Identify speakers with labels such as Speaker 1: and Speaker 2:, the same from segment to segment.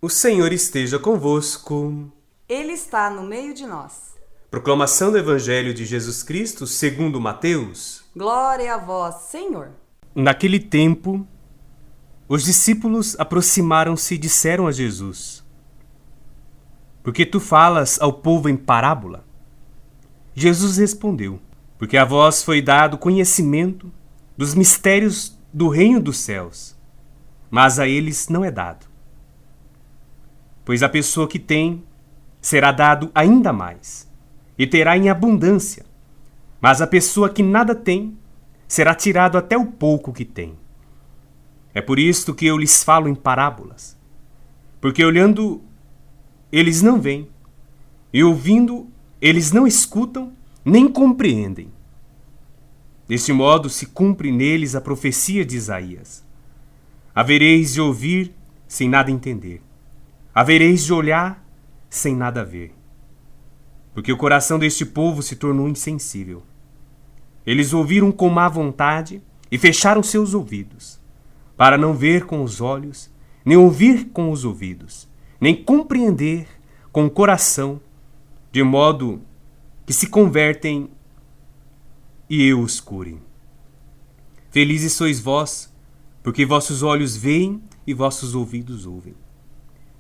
Speaker 1: O Senhor esteja convosco.
Speaker 2: Ele está no meio de nós.
Speaker 1: Proclamação do Evangelho de Jesus Cristo segundo Mateus.
Speaker 2: Glória a vós, Senhor.
Speaker 1: Naquele tempo, os discípulos aproximaram-se e disseram a Jesus: Por que tu falas ao povo em parábola? Jesus respondeu: Porque a vós foi dado conhecimento dos mistérios do reino dos céus, mas a eles não é dado. Pois a pessoa que tem, será dado ainda mais, e terá em abundância. Mas a pessoa que nada tem, será tirado até o pouco que tem. É por isto que eu lhes falo em parábolas. Porque olhando, eles não veem, e ouvindo, eles não escutam, nem compreendem. Deste modo se cumpre neles a profecia de Isaías. Havereis de ouvir sem nada entender. Havereis de olhar sem nada ver. Porque o coração deste povo se tornou insensível. Eles ouviram com má vontade e fecharam seus ouvidos, para não ver com os olhos, nem ouvir com os ouvidos, nem compreender com o coração, de modo que se convertem e eu os cure. Felizes sois vós, porque vossos olhos veem e vossos ouvidos ouvem.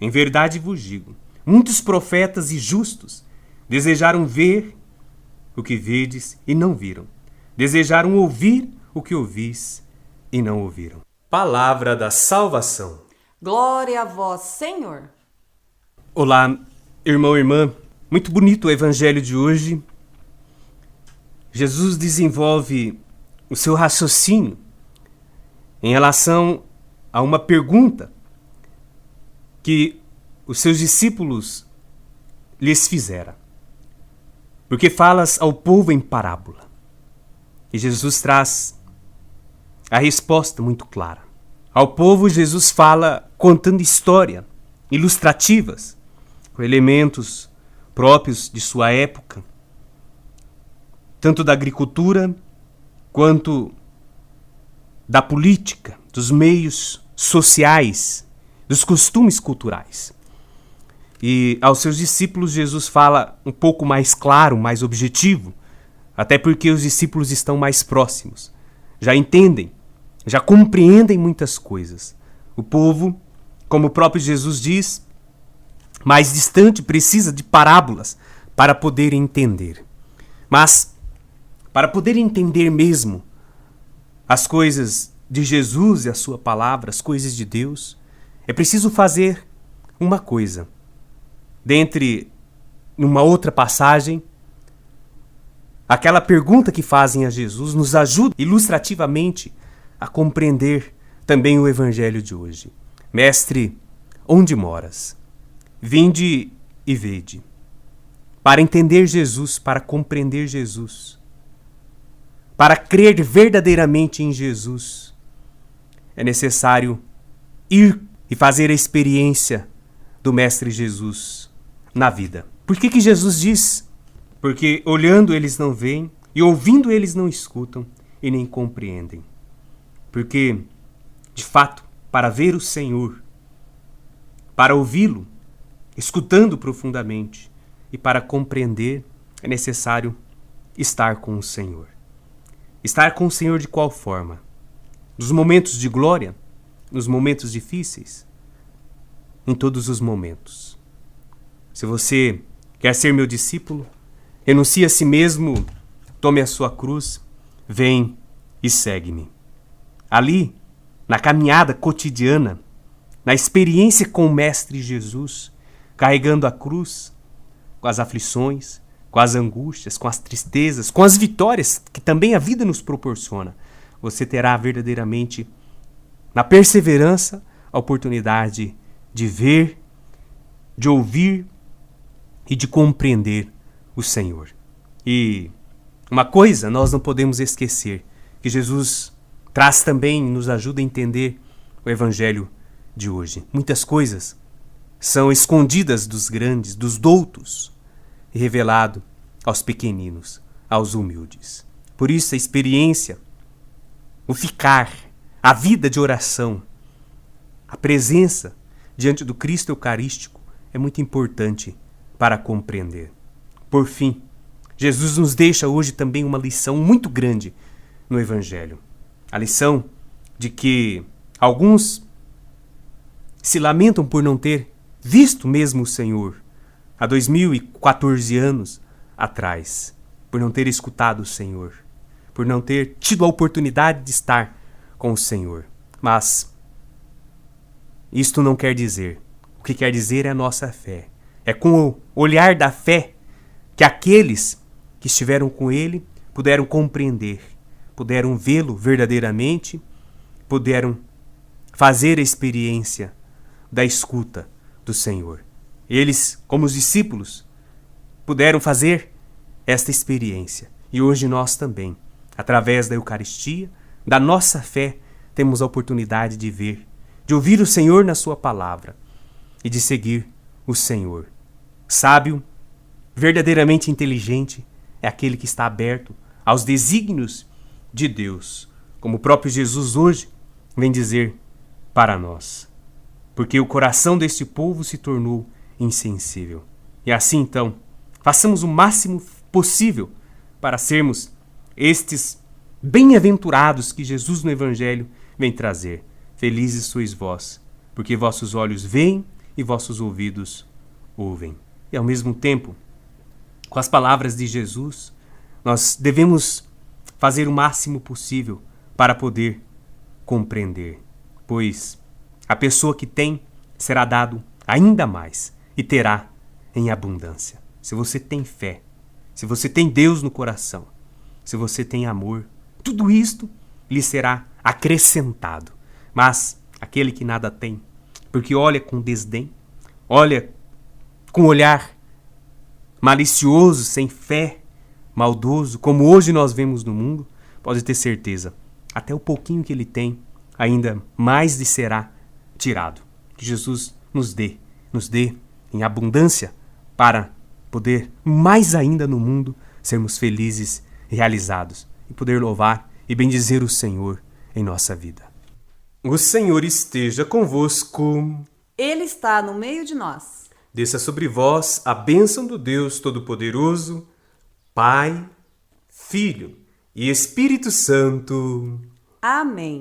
Speaker 1: Em verdade vos digo, muitos profetas e justos desejaram ver o que vedes e não viram. Desejaram ouvir o que ouvis e não ouviram. Palavra da salvação.
Speaker 2: Glória a vós, Senhor.
Speaker 1: Olá, irmão e irmã. Muito bonito o evangelho de hoje. Jesus desenvolve o seu raciocínio em relação a uma pergunta que os seus discípulos lhes fizeram. Porque falas ao povo em parábola? E Jesus traz a resposta muito clara. Ao povo, Jesus fala contando história, ilustrativas, com elementos próprios de sua época, tanto da agricultura quanto da política, dos meios sociais, dos costumes culturais. E aos seus discípulos Jesus fala um pouco mais claro, mais objetivo, até porque os discípulos estão mais próximos, já entendem, já compreendem muitas coisas. O povo, como o próprio Jesus diz, mais distante, precisa de parábolas para poder entender. Mas, para poder entender mesmo as coisas de Jesus e a sua palavra, as coisas de Deus, é preciso fazer uma coisa. Dentre uma outra passagem, aquela pergunta que fazem a Jesus nos ajuda ilustrativamente a compreender também o evangelho de hoje. Mestre, onde moras? Vinde e vede. Para entender Jesus, para compreender Jesus, para crer verdadeiramente em Jesus, é necessário ir e fazer a experiência do Mestre Jesus na vida. Por que Jesus diz? Porque olhando eles não veem, e ouvindo eles não escutam e nem compreendem. Porque, de fato, para ver o Senhor, para ouvi-lo, escutando profundamente, e para compreender, é necessário estar com o Senhor. Estar com o Senhor de qual forma? Nos momentos de glória? Nos momentos difíceis? Em todos os momentos. Se você quer ser meu discípulo, renuncie a si mesmo, tome a sua cruz, vem e segue-me. Ali, na caminhada cotidiana, na experiência com o Mestre Jesus, carregando a cruz, com as aflições, com as angústias, com as tristezas, com as vitórias que também a vida nos proporciona, você terá verdadeiramente, na perseverança, a oportunidade de ver, de ouvir e de compreender o Senhor. E uma coisa nós não podemos esquecer, que Jesus traz também, nos ajuda a entender o Evangelho de hoje. Muitas coisas são escondidas dos grandes, dos doutos, e revelado aos pequeninos, aos humildes. Por isso a experiência, o ficar, a vida de oração, a presença diante do Cristo Eucarístico é muito importante para compreender. Por fim, Jesus nos deixa hoje também uma lição muito grande no Evangelho. A lição de que alguns se lamentam por não ter visto mesmo o Senhor há 2014 anos atrás, por não ter escutado o Senhor, por não ter tido a oportunidade de estar com o Senhor. Mas isto não quer dizer. O que quer dizer é a nossa fé. É com o olhar da fé que aqueles que estiveram com Ele puderam compreender, puderam vê-lo verdadeiramente, puderam fazer a experiência da escuta do Senhor. Eles, como os discípulos, puderam fazer esta experiência. E hoje nós também, através da Eucaristia, da nossa fé, temos a oportunidade de ver, de ouvir o Senhor na sua palavra e de seguir o Senhor. Sábio, verdadeiramente inteligente, é aquele que está aberto aos desígnios de Deus, como o próprio Jesus hoje vem dizer para nós. Porque o coração deste povo se tornou insensível. E assim então, façamos o máximo possível para sermos estes bem-aventurados que Jesus no Evangelho vem trazer. Felizes sois vós, porque vossos olhos veem e vossos ouvidos ouvem. E ao mesmo tempo, com as palavras de Jesus, nós devemos fazer o máximo possível para poder compreender. Pois a pessoa que tem será dado ainda mais e terá em abundância. Se você tem fé, se você tem Deus no coração, se você tem amor, tudo isto lhe será acrescentado. Mas aquele que nada tem, porque olha com desdém, olha com olhar malicioso, sem fé, maldoso, como hoje nós vemos no mundo, pode ter certeza, até o pouquinho que ele tem, ainda mais lhe será tirado. Que Jesus nos dê em abundância para poder, mais ainda no mundo, sermos felizes e realizados e poder louvar e bendizer o Senhor em nossa vida. O Senhor esteja convosco.
Speaker 2: Ele está no meio de nós.
Speaker 1: Desça sobre vós a bênção do Deus Todo-Poderoso, Pai, Filho e Espírito Santo.
Speaker 2: Amém.